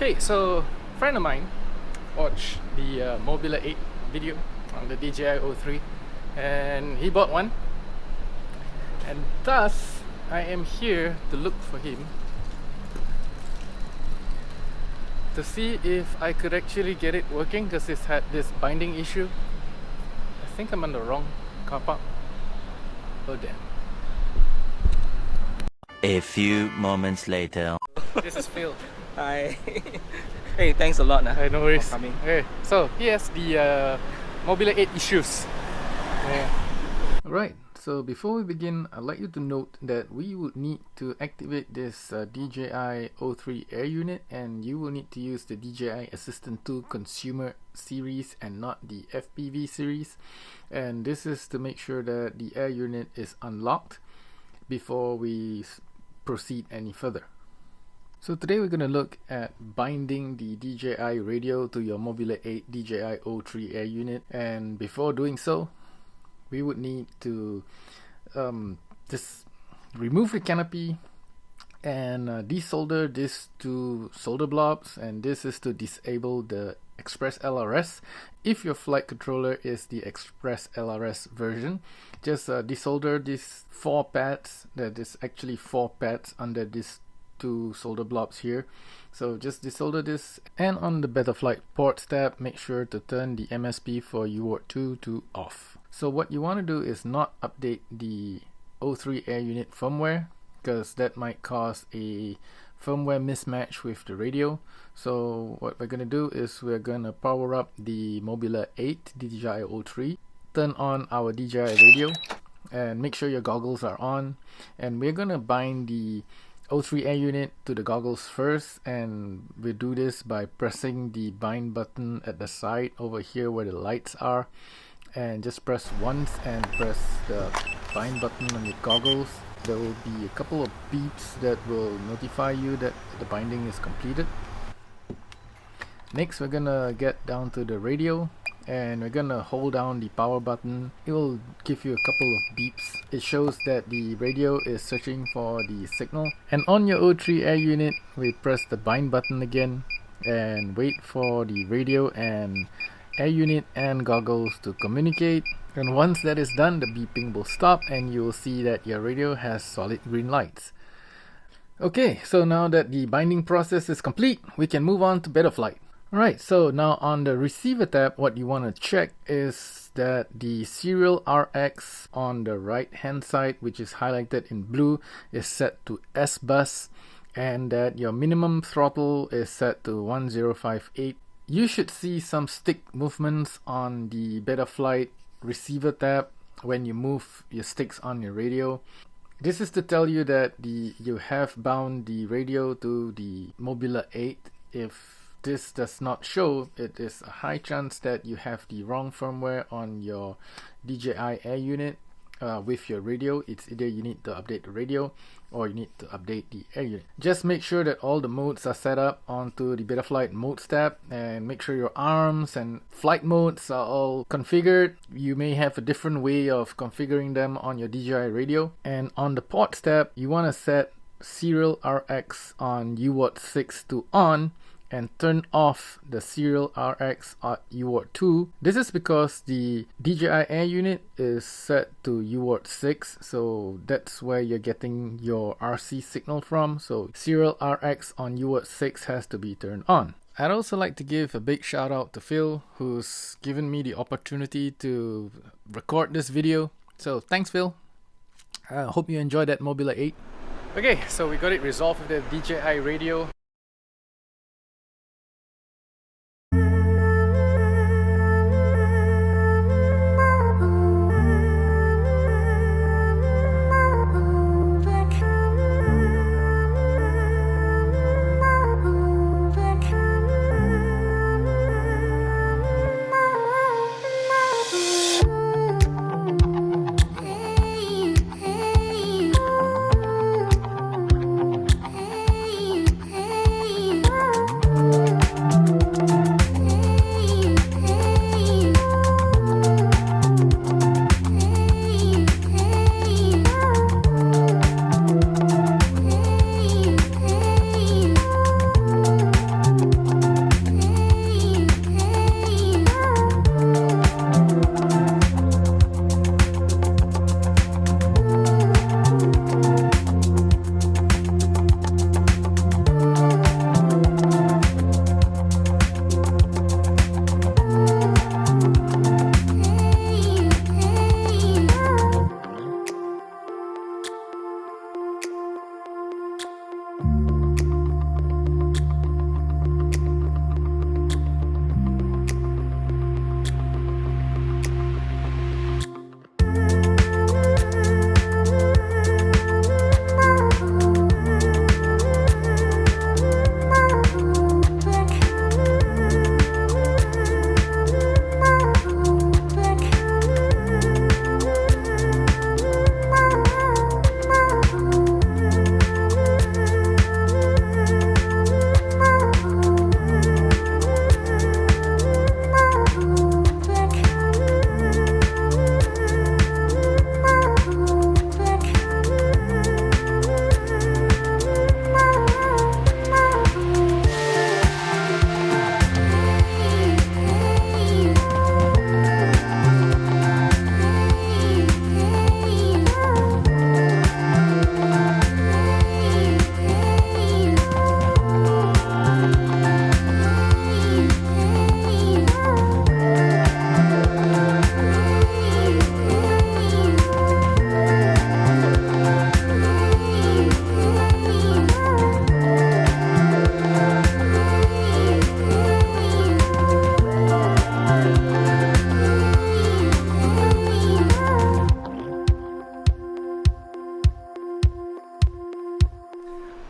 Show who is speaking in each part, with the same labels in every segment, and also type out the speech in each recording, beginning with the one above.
Speaker 1: Okay, so a friend of mine watched the Mobula8 video on the DJI O3 and he bought one, and thus I am here to look for him to see if I could actually get it working, because it's had this binding issue. I think I'm on the wrong car park. Oh damn.
Speaker 2: A few moments later.
Speaker 1: This is Phil.
Speaker 3: Hi. Hey, thanks a lot
Speaker 1: Hey, no worries.
Speaker 3: for coming.
Speaker 1: Okay, so he has the Mobula8 issues. Yeah. Alright, so before we begin, I'd like you to note that we would need to activate this DJI O3 Air unit, and you will need to use the DJI Assistant 2 Consumer series and not the FPV series. And this is to make sure that the Air unit is unlocked before we proceed any further. So today we're going to look at binding the DJI radio to your Mobula8 DJI O3 Air unit, and before doing so we would need to just remove the canopy and desolder these two solder blobs, and this is to disable the Express LRS. If your flight controller is the Express LRS version, just desolder these 4 pads. That is actually 4 pads under this 2 solder blobs here. So just desolder this, and on the Betaflight ports tab, make sure to turn the MSP for UART2 to off. So what you want to do is not update the O3 Air unit firmware, because that might cause a firmware mismatch with the radio. So what we're going to do is we're going to power up the Mobula8 DJI O3, turn on our DJI radio, and make sure your goggles are on, and we're going to bind the O3 Air unit to the goggles first, and we do this by pressing the bind button at the side over here where the lights are, and just press once and press the bind button on your goggles. There will be a couple of beeps that will notify you that the binding is completed. Next, we're gonna get down to the radio, and we're gonna hold down the power button. It will give you a couple of beeps. It shows that the radio is searching for the signal. And on your O3 Air unit, we press the bind button again and wait for the radio and Air unit and goggles to communicate. And once that is done, the beeping will stop and you will see that your radio has solid green lights. Okay, so now that the binding process is complete, we can move on to Betaflight. Alright, so now on the receiver tab, what you want to check is that the serial RX on the right hand side, which is highlighted in blue, is set to S bus, and that your minimum throttle is set to 1058. You should see some stick movements on the Betaflight receiver tab when you move your sticks on your radio. This is to tell you that you have bound the radio to the Mobula8. If this does not show, it is a high chance that you have the wrong firmware on your DJI Air unit with your radio. It's either you need to update the radio or you need to update the Air unit. Just make sure that all the modes are set up onto the Betaflight modes tab, and make sure your arms and flight modes are all configured. You may have a different way of configuring them on your DJI radio. And on the ports tab, you want to set serial RX on UART6 to on, and turn off the serial RX at UART2. This is because the DJI Air unit is set to UART6, so that's where you're getting your RC signal from. So serial RX on UART6 has to be turned on. I'd also like to give a big shout out to Phil, who's given me the opportunity to record this video. So thanks, Phil. I hope you enjoyed that Mobula8. Okay, so we got it resolved with the DJI radio.
Speaker 4: Hey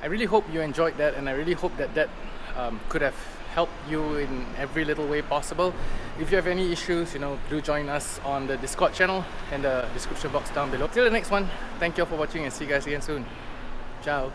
Speaker 1: I really hope you enjoyed that, and I really hope that could have helped you in every little way possible. If you have any issues, do join us on the Discord channel and the description box down below. Till the next one, thank you all for watching and see you guys again soon. Ciao.